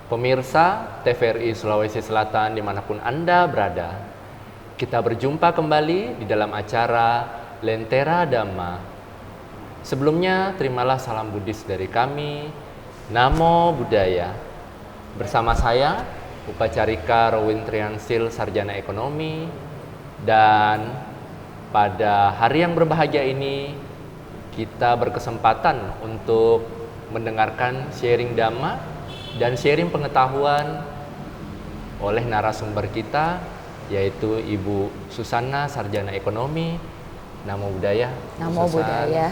Pemirsa TVRI Sulawesi Selatan dimanapun Anda berada, kita berjumpa kembali di dalam acara Lentera Dhamma. Sebelumnya, terimalah salam Buddhis dari kami, Namo Buddhaya. Bersama saya, Upacarika Rowin Triansil, Sarjana Ekonomi, dan pada hari yang berbahagia ini, kita berkesempatan untuk mendengarkan sharing Dhamma dan sharing pengetahuan oleh narasumber kita, yaitu Ibu Susana, Sarjana Ekonomi. Namo Buddhaya. Namo Buddhaya.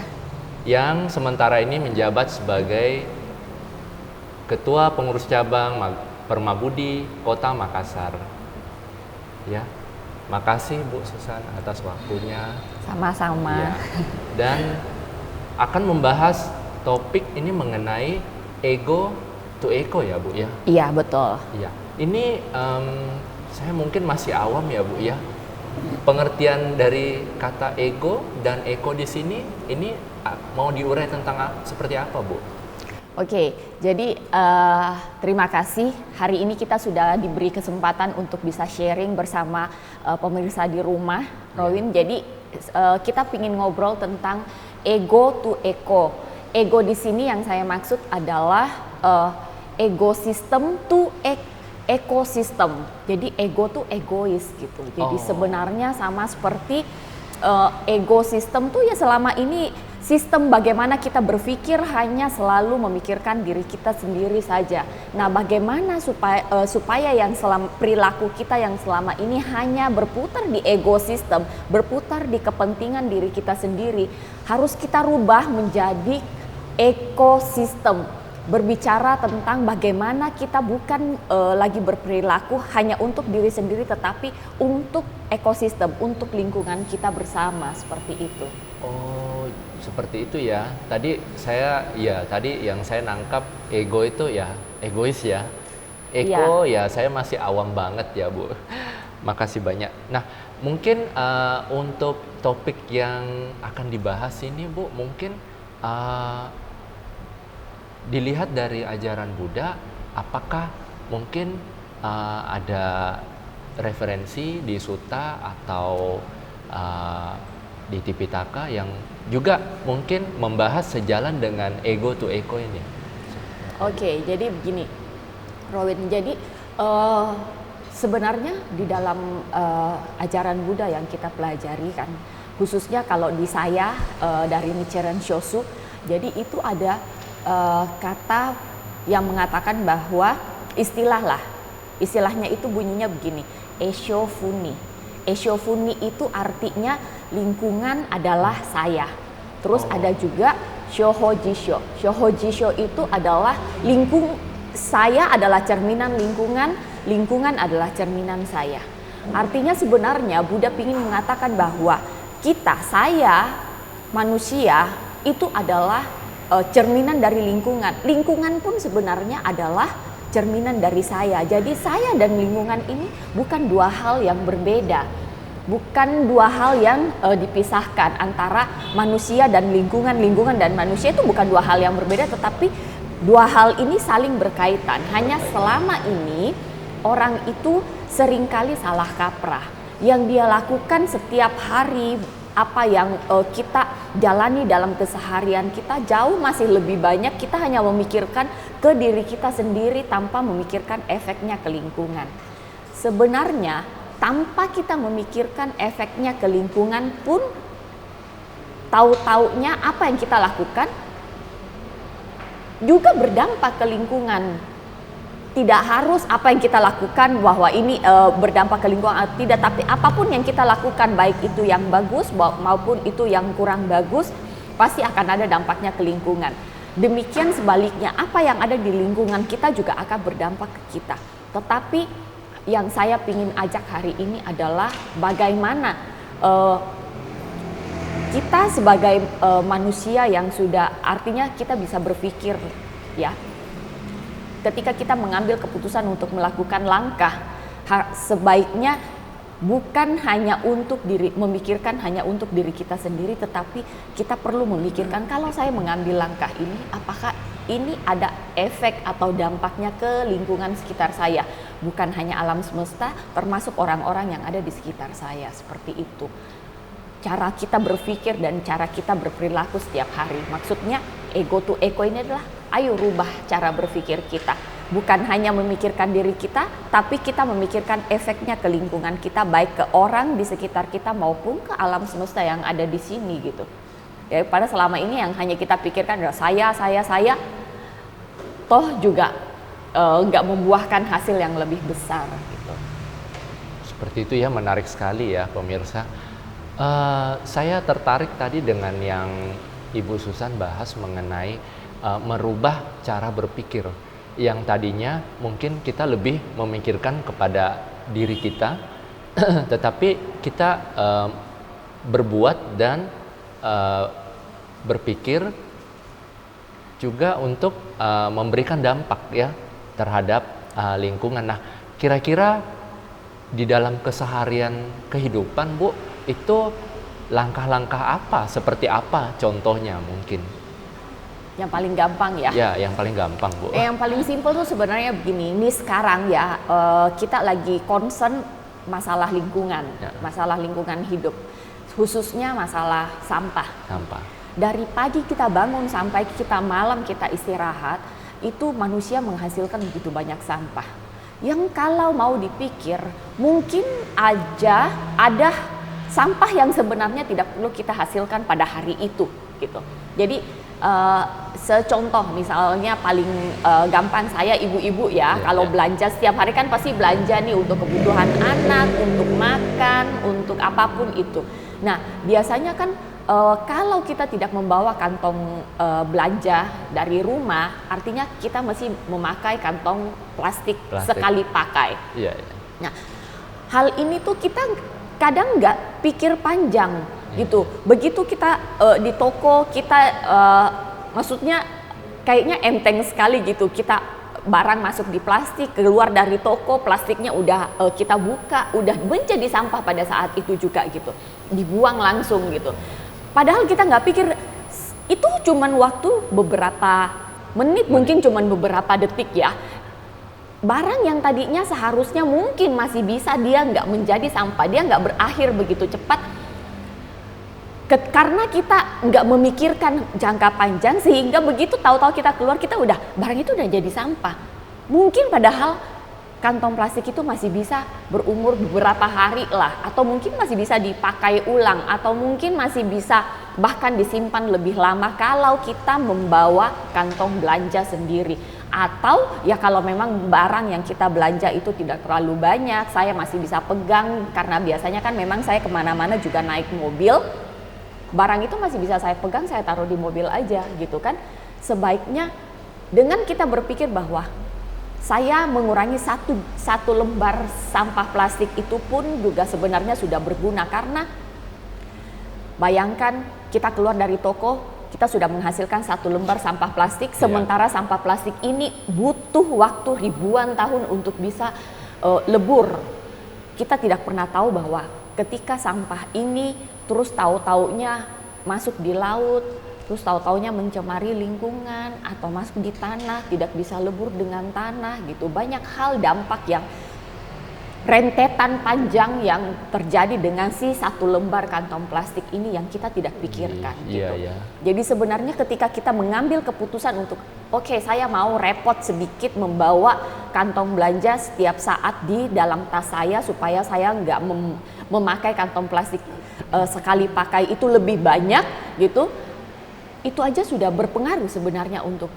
Yang sementara ini menjabat sebagai Ketua Pengurus Cabang Permabudi Kota Makassar. Ya, makasih Bu Susana atas waktunya. Sama-sama. Ya. Dan akan membahas topik ini mengenai ego to eco ya Bu ya? Iya, betul. Iya. Ini saya mungkin masih awam ya Bu ya. Pengertian dari kata ego dan eco di sini ini mau diurai tentang seperti apa Bu? Oke, jadi terima kasih. Hari ini kita sudah diberi kesempatan untuk bisa sharing bersama pemirsa di rumah, Rowin. Jadi kita ingin ngobrol tentang ego to eco. Ego di sini yang saya maksud adalah ekosistem to ekosistem. Jadi ego tuh egois gitu. Jadi sebenarnya sama seperti ekosistem tuh ya selama ini sistem bagaimana kita berpikir hanya selalu memikirkan diri kita sendiri saja. Nah, bagaimana supaya yang perilaku kita yang selama ini hanya berputar di ekosistem, berputar di kepentingan diri kita sendiri, harus kita rubah menjadi ekosistem. Berbicara tentang bagaimana kita bukan lagi berperilaku hanya untuk diri sendiri, tetapi untuk ekosistem, untuk lingkungan kita bersama, seperti itu. Oh, seperti itu ya. Tadi yang saya nangkap ego itu ya egois ya. Eko ya saya masih awam banget ya Bu. Makasih banyak. Nah, mungkin untuk topik yang akan dibahas ini Bu, mungkin dilihat dari ajaran Buddha, apakah mungkin ada referensi di Sutta atau di Tipitaka yang juga mungkin membahas sejalan dengan ego to eco ini? Oke, jadi begini, Rowin. Jadi sebenarnya di dalam ajaran Buddha yang kita pelajari kan, khususnya kalau di saya dari Nichiren Shoshu, jadi itu ada kata yang mengatakan bahwa istilahnya itu bunyinya begini, Eishofuni. Eishofuni itu artinya lingkungan adalah saya. Terus ada juga Shohojisho. Shohojisho itu adalah saya adalah cerminan lingkungan, lingkungan adalah cerminan saya. Artinya sebenarnya Buddha ingin mengatakan bahwa saya manusia itu adalah cerminan dari lingkungan. Lingkungan pun sebenarnya adalah cerminan dari saya. Jadi saya dan lingkungan ini bukan dua hal yang berbeda. Bukan dua hal yang dipisahkan antara manusia dan lingkungan. Lingkungan dan manusia itu bukan dua hal yang berbeda, tetapi dua hal ini saling berkaitan. Hanya selama ini orang itu seringkali salah kaprah. Yang dia lakukan setiap hari, apa yang kita jalani dalam keseharian kita jauh masih lebih banyak kita hanya memikirkan ke diri kita sendiri tanpa memikirkan efeknya ke lingkungan. Sebenarnya tanpa kita memikirkan efeknya ke lingkungan pun, tahu-taunya apa yang kita lakukan juga berdampak ke lingkungan. Tidak harus apa yang kita lakukan bahwa ini berdampak ke lingkungan, tidak, tapi apapun yang kita lakukan, baik itu yang bagus maupun itu yang kurang bagus, pasti akan ada dampaknya ke lingkungan. Demikian sebaliknya, apa yang ada di lingkungan kita juga akan berdampak ke kita. Tetapi yang saya ingin ajak hari ini adalah bagaimana kita sebagai manusia yang sudah, artinya kita bisa berpikir ya. Ketika kita mengambil keputusan untuk melakukan langkah, sebaiknya bukan hanya untuk memikirkan hanya untuk diri kita sendiri, tetapi kita perlu memikirkan kalau saya mengambil langkah ini, apakah ini ada efek atau dampaknya ke lingkungan sekitar saya. Bukan hanya alam semesta, termasuk orang-orang yang ada di sekitar saya, seperti itu. Cara kita berpikir dan cara kita berperilaku setiap hari. Maksudnya ego to ego ini adalah ayo rubah cara berpikir kita. Bukan hanya memikirkan diri kita, tapi kita memikirkan efeknya ke lingkungan kita, baik ke orang di sekitar kita maupun ke alam semesta yang ada di sini gitu. Daripada selama ini yang hanya kita pikirkan adalah saya, toh juga nggak membuahkan hasil yang lebih besar gitu. Seperti itu ya, menarik sekali ya pemirsa. Saya tertarik tadi dengan yang Ibu Susan bahas mengenai merubah cara berpikir. Yang tadinya mungkin kita lebih memikirkan kepada diri kita, tetapi kita berbuat dan berpikir juga untuk memberikan dampak ya terhadap lingkungan. Nah, kira-kira di dalam keseharian kehidupan, Bu, itu langkah-langkah apa? Seperti apa contohnya mungkin? Yang paling gampang ya? Ya, yang paling gampang, Bu. Yang paling simpel tuh sebenarnya begini, ini sekarang ya kita lagi concern masalah lingkungan, masalah lingkungan hidup, khususnya masalah sampah. Dari pagi kita bangun sampai kita malam kita istirahat, itu manusia menghasilkan begitu banyak sampah. Yang kalau mau dipikir, mungkin aja ada sampah yang sebenarnya tidak perlu kita hasilkan pada hari itu, gitu. Jadi secontoh misalnya paling gampang saya ibu-ibu ya, kalau belanja setiap hari kan pasti belanja nih untuk kebutuhan anak, untuk makan, untuk apapun itu. Nah biasanya kan kalau kita tidak membawa kantong belanja dari rumah, artinya kita masih memakai kantong plastik. Sekali pakai. Nah hal ini tuh kita kadang nggak pikir panjang gitu. Begitu kita di toko kita maksudnya kayaknya enteng sekali gitu, kita barang masuk di plastik, keluar dari toko plastiknya udah kita buka, udah menjadi sampah pada saat itu juga gitu, dibuang langsung gitu. Padahal kita nggak pikir itu cuman waktu beberapa menit, mungkin cuman beberapa detik ya. Barang yang tadinya seharusnya mungkin masih bisa, dia nggak menjadi sampah, dia nggak berakhir begitu cepat. Karena kita nggak memikirkan jangka panjang, sehingga begitu tahu-tahu kita keluar, kita udah barang itu udah jadi sampah. Mungkin padahal kantong plastik itu masih bisa berumur beberapa hari lah, atau mungkin masih bisa dipakai ulang, atau mungkin masih bisa bahkan disimpan lebih lama kalau kita membawa kantong belanja sendiri. Atau ya kalau memang barang yang kita belanja itu tidak terlalu banyak, saya masih bisa pegang, karena biasanya kan memang saya kemana-mana juga naik mobil, barang itu masih bisa saya pegang, saya taruh di mobil aja gitu kan. Sebaiknya dengan kita berpikir bahwa saya mengurangi satu lembar sampah plastik itu pun juga sebenarnya sudah berguna, karena bayangkan kita keluar dari toko, kita sudah menghasilkan 1 lembar sampah plastik, sementara sampah plastik ini butuh waktu ribuan tahun untuk bisa lebur. Kita tidak pernah tahu bahwa ketika sampah ini terus tahu-taunya masuk di laut, terus tahu-taunya mencemari lingkungan atau masuk di tanah, tidak bisa lebur dengan tanah gitu. Banyak hal dampak yang rentetan panjang yang terjadi dengan si 1 lembar kantong plastik ini yang kita tidak pikirkan gitu. Jadi sebenarnya ketika kita mengambil keputusan untuk oke, saya mau repot sedikit membawa kantong belanja setiap saat di dalam tas saya supaya saya nggak memakai kantong plastik sekali pakai itu lebih banyak gitu. Itu aja sudah berpengaruh sebenarnya untuk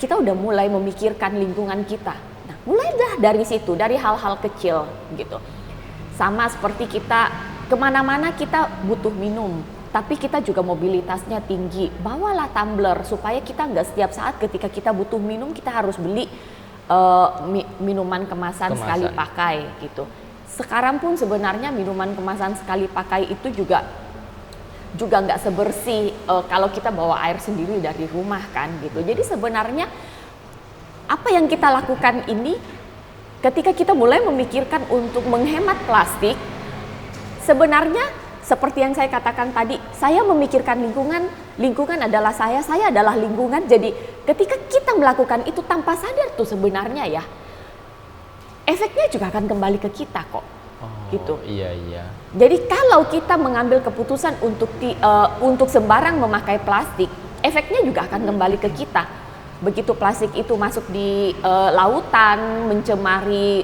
kita udah mulai memikirkan lingkungan kita. Nah, mulailah dari situ, dari hal-hal kecil gitu. Sama seperti kita kemana-mana kita butuh minum, tapi kita juga mobilitasnya tinggi. Bawalah tumbler supaya kita nggak setiap saat ketika kita butuh minum kita harus beli minuman kemasan sekali pakai gitu. Sekarang pun sebenarnya minuman kemasan sekali pakai itu juga nggak sebersih kalau kita bawa air sendiri dari rumah kan gitu. Jadi sebenarnya apa yang kita lakukan ini ketika kita mulai memikirkan untuk menghemat plastik, sebenarnya seperti yang saya katakan tadi, saya memikirkan lingkungan lingkungan adalah saya adalah lingkungan. Jadi ketika kita melakukan itu tanpa sadar tuh sebenarnya ya, efeknya juga akan kembali ke kita kok. Gitu. Iya. Jadi kalau kita mengambil keputusan untuk sembarang memakai plastik, efeknya juga akan kembali ke kita. Begitu plastik itu masuk di lautan, mencemari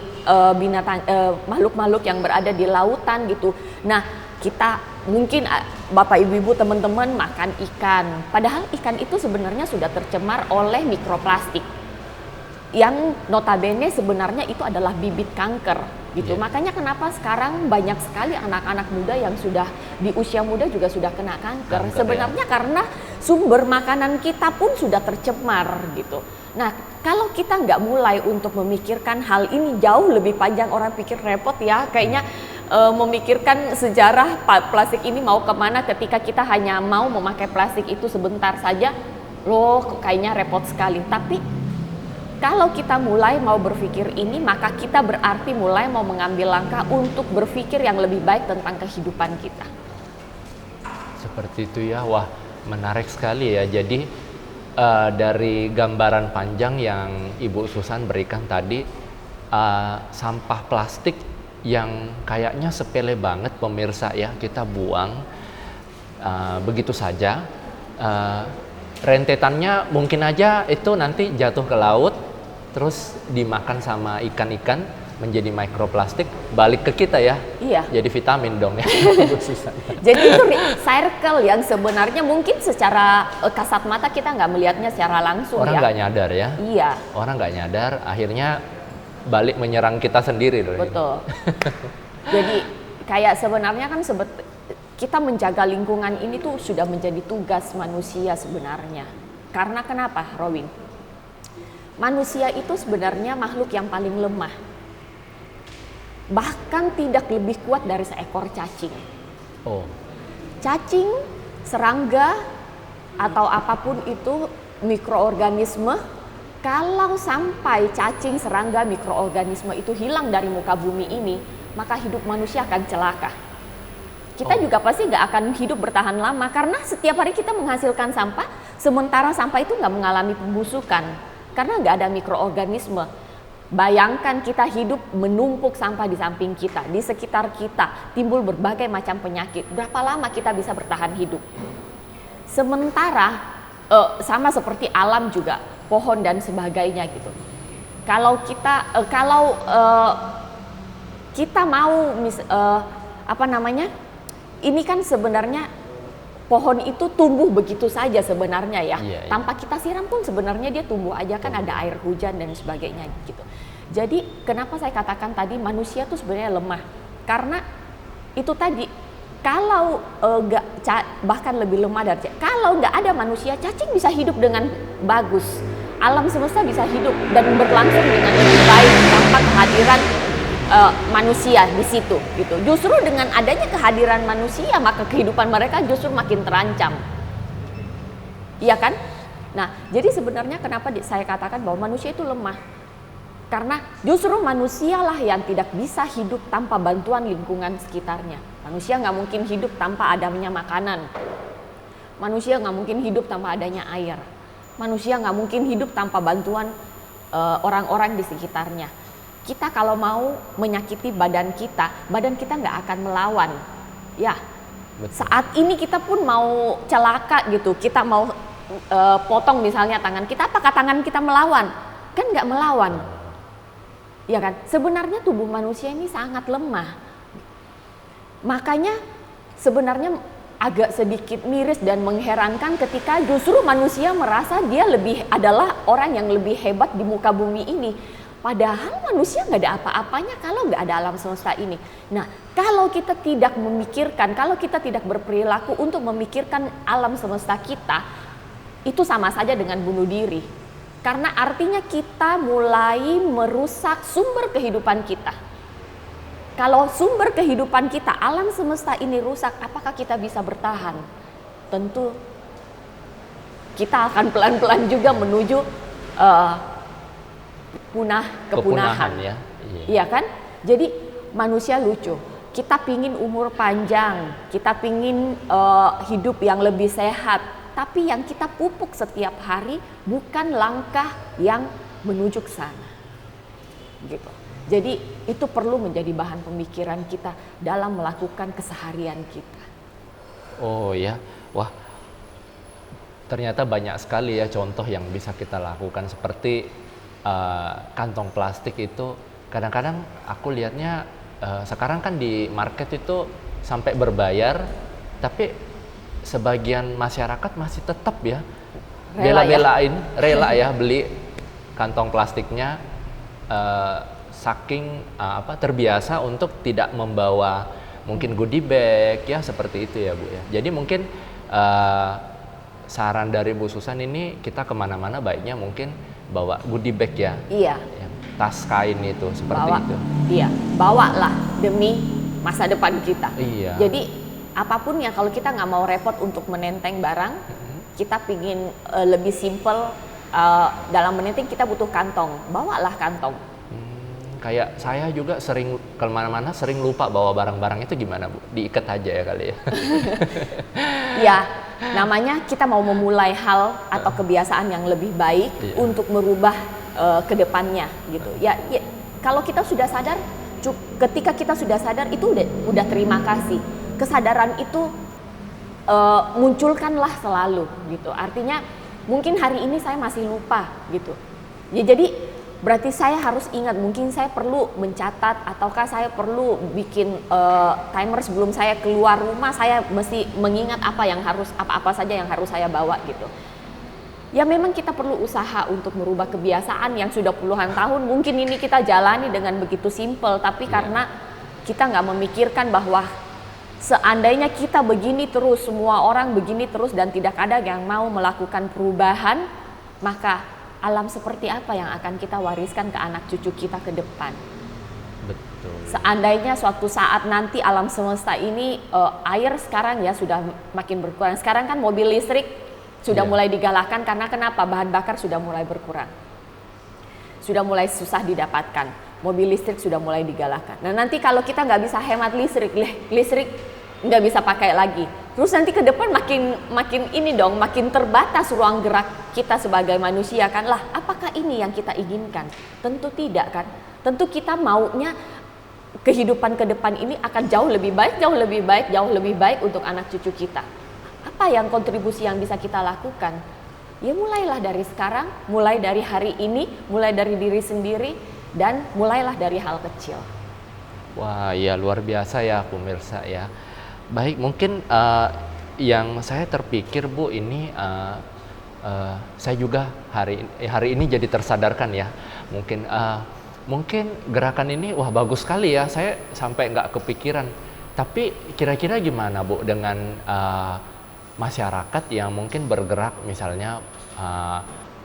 binatang, makhluk-makhluk yang berada di lautan gitu. Nah, kita mungkin Bapak Ibu-ibu teman-teman makan ikan, padahal ikan itu sebenarnya sudah tercemar oleh mikroplastik. Yang notabene sebenarnya itu adalah bibit kanker gitu. Makanya kenapa sekarang banyak sekali anak-anak muda yang sudah di usia muda juga sudah kena kanker sebenarnya karena sumber makanan kita pun sudah tercemar gitu. Nah, kalau kita nggak mulai untuk memikirkan hal ini jauh lebih panjang, orang pikir repot ya kayaknya memikirkan sejarah plastik ini mau kemana ketika kita hanya mau memakai plastik itu sebentar saja, loh kayaknya repot sekali. Tapi kalau kita mulai mau berpikir ini, maka kita berarti mulai mau mengambil langkah untuk berpikir yang lebih baik tentang kehidupan kita. Seperti itu ya, wah menarik sekali ya. Jadi dari gambaran panjang yang Ibu Susan berikan tadi, sampah plastik yang kayaknya sepele banget pemirsa ya, kita buang begitu saja. Rentetannya mungkin aja itu nanti jatuh ke laut, terus dimakan sama ikan-ikan menjadi mikroplastik, balik ke kita ya. Iya. Jadi vitamin dong ya. Jadi itu circle yang sebenarnya mungkin secara kasat mata kita nggak melihatnya secara langsung. Orang nggak nyadar ya. Iya. Orang nggak nyadar, akhirnya balik menyerang kita sendiri loh. Betul. Jadi kayak sebenarnya kan kita menjaga lingkungan ini tuh sudah menjadi tugas manusia sebenarnya. Karena kenapa, Robin? Manusia itu sebenarnya makhluk yang paling lemah. Bahkan tidak lebih kuat dari seekor cacing. Cacing, serangga, atau apapun itu mikroorganisme, kalau sampai cacing, serangga, mikroorganisme itu hilang dari muka bumi ini, maka hidup manusia akan celaka. Kita juga pasti nggak akan hidup bertahan lama karena setiap hari kita menghasilkan sampah, sementara sampah itu nggak mengalami pembusukan. Karena nggak ada mikroorganisme. Bayangkan kita hidup menumpuk sampah di samping kita, di sekitar kita, timbul berbagai macam penyakit. Berapa lama kita bisa bertahan hidup? Sementara sama seperti alam juga, pohon dan sebagainya gitu. Kalau kita mau ini kan sebenarnya pohon itu tumbuh begitu saja sebenarnya ya. Tanpa kita siram pun sebenarnya dia tumbuh aja, kan ada air hujan dan sebagainya gitu. Jadi kenapa saya katakan tadi manusia tuh sebenarnya lemah? Karena itu tadi, kalau bahkan lebih lemah dari kalau nggak ada manusia, cacing bisa hidup dengan bagus. Alam semesta bisa hidup dan berlangsung dengan lebih baik tanpa kehadiran manusia di situ gitu. Justru dengan adanya kehadiran manusia maka kehidupan mereka justru makin terancam. Iya kan? Nah, jadi sebenarnya kenapa saya katakan bahwa manusia itu lemah? Karena justru manusialah yang tidak bisa hidup tanpa bantuan lingkungan sekitarnya. Manusia nggak mungkin hidup tanpa adanya makanan. Manusia nggak mungkin hidup tanpa adanya air. Manusia nggak mungkin hidup tanpa bantuan orang-orang di sekitarnya. Kita kalau mau menyakiti badan kita nggak akan melawan. Ya, betul. Saat ini kita pun mau celaka gitu, kita mau potong misalnya tangan kita, apakah tangan kita melawan? Kan nggak melawan. Ya kan? Sebenarnya tubuh manusia ini sangat lemah. Makanya sebenarnya agak sedikit miris dan mengherankan ketika justru manusia merasa dia adalah orang yang lebih hebat di muka bumi ini. Padahal manusia nggak ada apa-apanya kalau nggak ada alam semesta ini. Nah, kalau kita tidak memikirkan, kalau kita tidak berperilaku untuk memikirkan alam semesta kita, itu sama saja dengan bunuh diri. Karena artinya kita mulai merusak sumber kehidupan kita. Kalau sumber kehidupan kita, alam semesta ini rusak, apakah kita bisa bertahan? Tentu kita akan pelan-pelan juga menuju kepunahan ya. Iya kan? Jadi manusia lucu. Kita pingin umur panjang, kita pingin hidup yang lebih sehat. tapi yang kita pupuk setiap hari bukan langkah yang menuju ke sana. Gitu. Jadi itu perlu menjadi bahan pemikiran kita dalam melakukan keseharian kita. Oh ya, wah, ternyata banyak sekali ya contoh yang bisa kita lakukan, seperti kantong plastik itu. Kadang-kadang aku lihatnya sekarang kan di market itu sampai berbayar, tapi sebagian masyarakat masih tetap ya bela-belain, rela ya beli kantong plastiknya, saking terbiasa untuk tidak membawa mungkin goodie bag ya, seperti itu ya Bu ya. Jadi mungkin saran dari Bu Susan ini, kita kemana-mana baiknya mungkin bawa goodie bag ya. Iya. Ya, tas kain itu seperti itu. Iya, bawalah demi masa depan kita. Iya. Jadi apapun ya, kalau kita nggak mau repot untuk menenteng barang, kita pingin lebih simple dalam menenteng, kita butuh kantong. Bawalah kantong. Kayak saya juga sering kemana-mana sering lupa bawa barang-barang itu, gimana Bu? Diikat aja ya kali ya. Ya, namanya kita mau memulai hal atau kebiasaan yang lebih baik untuk merubah ke depannya gitu. Ya, kalau kita sudah sadar, ketika kita sudah sadar itu udah terima kasih. Kesadaran itu munculkanlah selalu gitu. Artinya mungkin hari ini saya masih lupa gitu. Ya, jadi berarti saya harus ingat, mungkin saya perlu mencatat, ataukah saya perlu bikin timer sebelum saya keluar rumah, saya mesti mengingat apa saja yang harus saya bawa gitu. Ya memang kita perlu usaha untuk merubah kebiasaan yang sudah puluhan tahun, mungkin ini kita jalani dengan begitu simpel, tapi karena kita nggak memikirkan bahwa seandainya kita begini terus, semua orang begini terus dan tidak ada yang mau melakukan perubahan, maka alam seperti apa yang akan kita wariskan ke anak cucu kita ke depan? Betul. Seandainya suatu saat nanti alam semesta ini, air sekarang ya sudah makin berkurang. Sekarang kan mobil listrik sudah mulai digalakkan, karena kenapa? Bahan bakar sudah mulai berkurang. Sudah mulai susah didapatkan. Mobil listrik sudah mulai digalakkan. Nah nanti kalau kita nggak bisa hemat listrik nggak bisa pakai lagi. Terus nanti ke depan makin terbatas ruang gerak kita sebagai manusia kan. Lah, apakah ini yang kita inginkan? Tentu tidak kan. Tentu kita maunya kehidupan ke depan ini akan jauh lebih baik untuk anak cucu kita. Apa yang kontribusi yang bisa kita lakukan? Ya mulailah dari sekarang, mulai dari hari ini, mulai dari diri sendiri, dan mulailah dari hal kecil. Wah, ya luar biasa ya pemirsa ya. Baik, mungkin yang saya terpikir Bu, ini saya juga hari ini jadi tersadarkan ya. Mungkin gerakan ini wah bagus sekali ya. Saya sampai nggak kepikiran. Tapi kira-kira gimana Bu dengan masyarakat yang mungkin bergerak, misalnya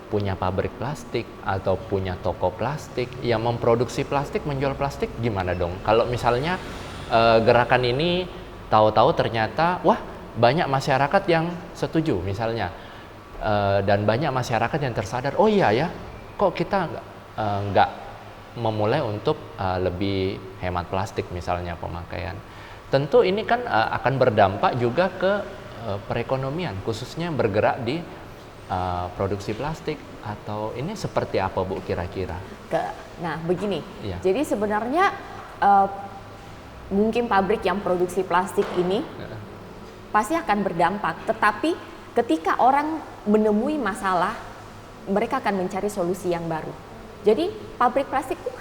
punya pabrik plastik atau punya toko plastik yang memproduksi plastik, menjual plastik, gimana dong? Kalau misalnya gerakan ini tahu-tahu ternyata wah banyak masyarakat yang setuju misalnya, dan banyak masyarakat yang tersadar, oh iya ya, kok kita nggak memulai untuk lebih hemat plastik misalnya pemakaian. Tentu ini kan akan berdampak juga ke perekonomian, khususnya bergerak di produksi plastik, atau ini seperti apa Bu kira-kira? Nah begini, Ya. jadi sebenarnya mungkin pabrik yang produksi plastik ini pasti akan berdampak, tetapi ketika orang menemui masalah, mereka akan mencari solusi yang baru. Jadi pabrik plastik pun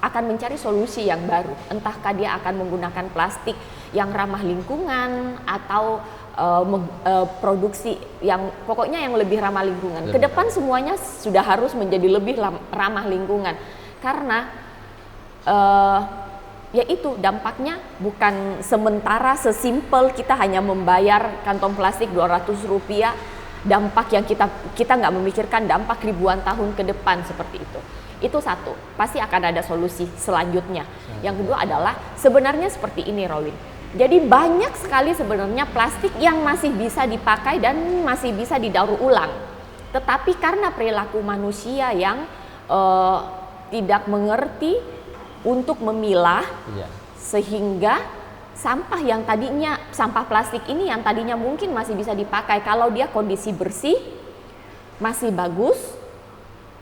akan mencari solusi yang baru, entahkah dia akan menggunakan plastik yang ramah lingkungan atau produksi yang pokoknya yang lebih ramah lingkungan. Kedepan semuanya sudah harus menjadi lebih ramah lingkungan, karena yaitu dampaknya bukan sementara sesimpel kita hanya membayar kantong plastik Rp200, dampak yang kita nggak memikirkan dampak ribuan tahun ke depan seperti itu. Itu satu, pasti akan ada solusi selanjutnya. Yang kedua adalah sebenarnya seperti ini Rowin. Jadi banyak sekali sebenarnya plastik yang masih bisa dipakai dan masih bisa didaur ulang. Tetapi karena perilaku manusia yang tidak mengerti untuk memilah, sehingga sampah yang tadinya, sampah plastik ini yang tadinya mungkin masih bisa dipakai, kalau dia kondisi bersih, masih bagus,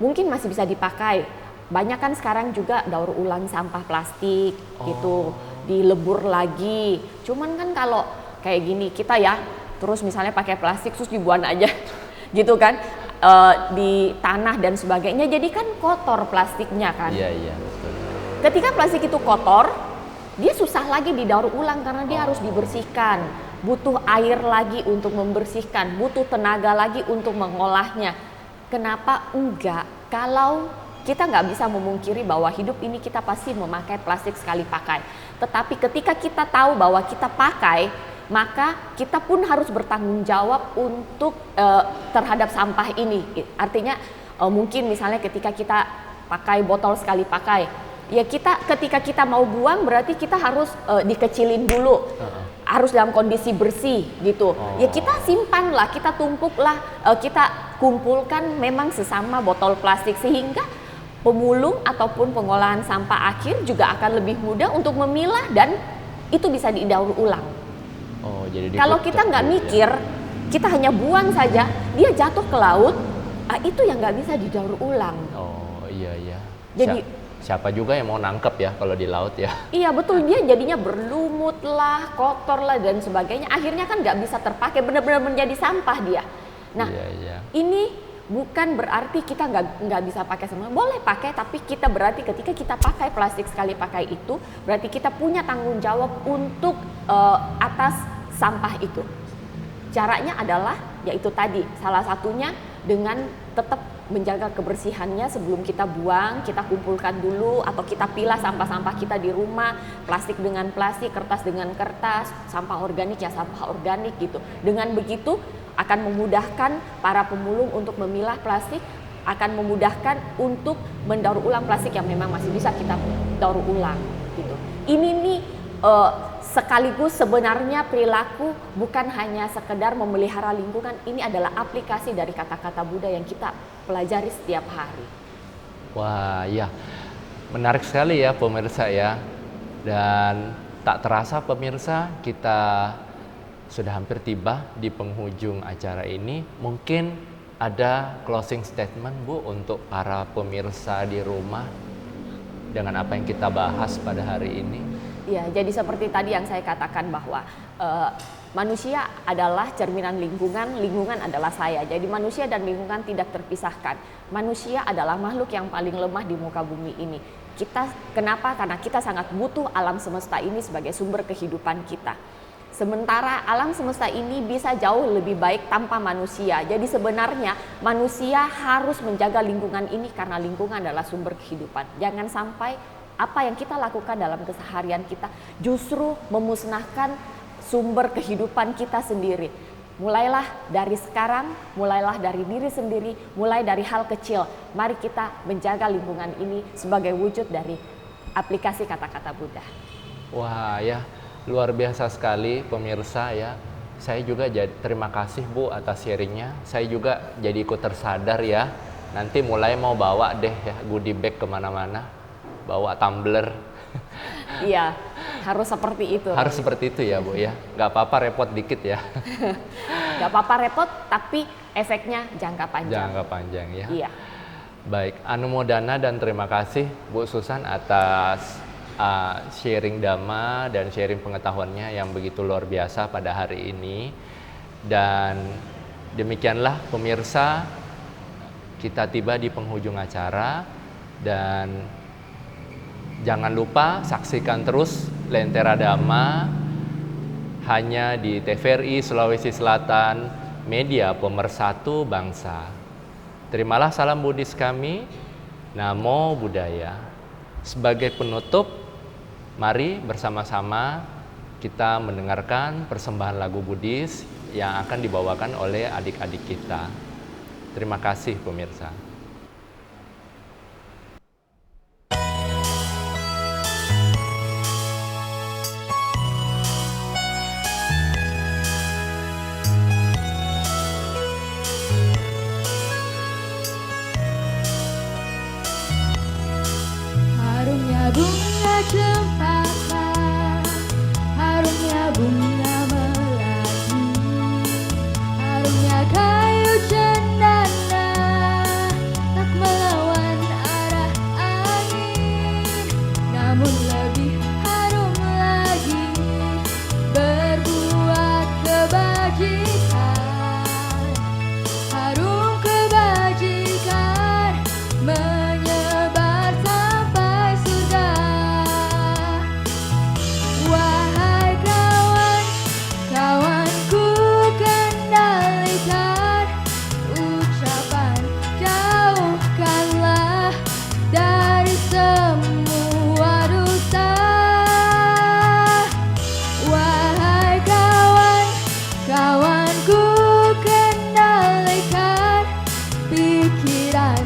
mungkin masih bisa dipakai. Banyak kan sekarang juga daur ulang sampah plastik gitu, dilebur lagi. Cuman kan kalau kayak gini kita ya, terus misalnya pakai plastik terus dibuang aja gitu kan, di tanah dan sebagainya, jadi kan kotor plastiknya kan. Iya, betul. Ketika plastik itu kotor, dia susah lagi didaur ulang karena dia harus dibersihkan, butuh air lagi untuk membersihkan, butuh tenaga lagi untuk mengolahnya. Kenapa enggak? Kalau kita nggak bisa memungkiri bahwa hidup ini kita pasti memakai plastik sekali pakai. Tetapi ketika kita tahu bahwa kita pakai, maka kita pun harus bertanggung jawab untuk terhadap sampah ini. Artinya mungkin misalnya ketika kita pakai botol sekali pakai, ya ketika kita mau buang berarti kita harus dikecilin dulu, harus dalam kondisi bersih gitu. Ya kita simpanlah, kita tumpuklah, kita kumpulkan memang sesama botol plastik, sehingga pemulung ataupun pengolahan sampah akhir juga akan lebih mudah untuk memilah dan itu bisa didaur ulang. Jadi kalau kita nggak mikir, kita hanya buang saja, dia jatuh ke laut, itu yang nggak bisa didaur ulang. Iya. Jadi siapa juga yang mau nangkep ya kalau di laut ya? Iya betul, dia jadinya berlumut lah, kotor lah dan sebagainya. Akhirnya kan nggak bisa terpakai, benar-benar menjadi sampah dia. Nah, ini bukan berarti kita nggak bisa pakai semua. Boleh pakai, tapi kita berarti ketika kita pakai plastik sekali pakai itu, berarti kita punya tanggung jawab untuk atas sampah itu. Caranya adalah, yaitu tadi, salah satunya dengan tetap menjaga kebersihannya sebelum kita buang, kita kumpulkan dulu atau kita pilah sampah-sampah kita di rumah, plastik dengan plastik, kertas dengan kertas, sampah organik ya sampah organik gitu. Dengan begitu akan memudahkan para pemulung untuk memilah plastik, akan memudahkan untuk mendaur ulang plastik yang memang masih bisa kita daur ulang gitu. Ini nih sekaligus sebenarnya perilaku bukan hanya sekedar memelihara lingkungan, ini adalah aplikasi dari kata-kata Buddha yang kita pelajari setiap hari. Wah ya, menarik sekali ya pemirsa ya. Dan tak terasa pemirsa, kita sudah hampir tiba di penghujung acara ini. Mungkin ada closing statement Bu untuk para pemirsa di rumah dengan apa yang kita bahas pada hari ini. Ya, jadi seperti tadi yang saya katakan bahwa manusia adalah cerminan lingkungan, lingkungan adalah saya. Jadi manusia dan lingkungan tidak terpisahkan. Manusia adalah makhluk yang paling lemah di muka bumi ini. Kenapa? Karena kita sangat butuh alam semesta ini sebagai sumber kehidupan kita. Sementara alam semesta ini bisa jauh lebih baik tanpa manusia. Jadi sebenarnya manusia harus menjaga lingkungan ini karena lingkungan adalah sumber kehidupan. Jangan sampai apa yang kita lakukan dalam keseharian kita justru memusnahkan sumber kehidupan kita sendiri. Mulailah dari sekarang, mulailah dari diri sendiri, mulai dari hal kecil. Mari kita menjaga lingkungan ini sebagai wujud dari aplikasi kata-kata Buddha. Wah ya, luar biasa sekali pemirsa ya. Saya juga terima kasih Bu atas sharingnya. Saya juga jadi ikut tersadar ya. Nanti mulai mau bawa deh ya goodie bag kemana-mana. Bawa tumbler. Iya, harus seperti itu. Harus seperti itu ya Bu ya. Gak apa-apa repot dikit ya. Gak apa-apa repot, tapi efeknya jangka panjang. Jangka panjang ya. Iya. Baik, anumodana dan terima kasih Bu Susan atas sharing dhamma dan sharing pengetahuannya yang begitu luar biasa pada hari ini. Dan demikianlah pemirsa, kita tiba di penghujung acara dan jangan lupa saksikan terus Lentera Dhamma hanya di TVRI Sulawesi Selatan, media pemersatu bangsa. Terimalah salam Buddhis kami, Namo Buddhaya. Sebagai penutup, mari bersama-sama kita mendengarkan persembahan lagu Buddhis yang akan dibawakan oleh adik-adik kita. Terima kasih pemirsa. Harumnya bunga cempaka, harum bunga melati, harumnya kayu cendana tak melawan arah angin, namun lebih harum lagi berbuat kebajikan. Harum kebajikan menyebar sampai surga. Wahai kawan, kawanku kendalikan ucapan, jauhkanlah dari semua dusta. Wahai kawan, kawanku kendalikan pikiran,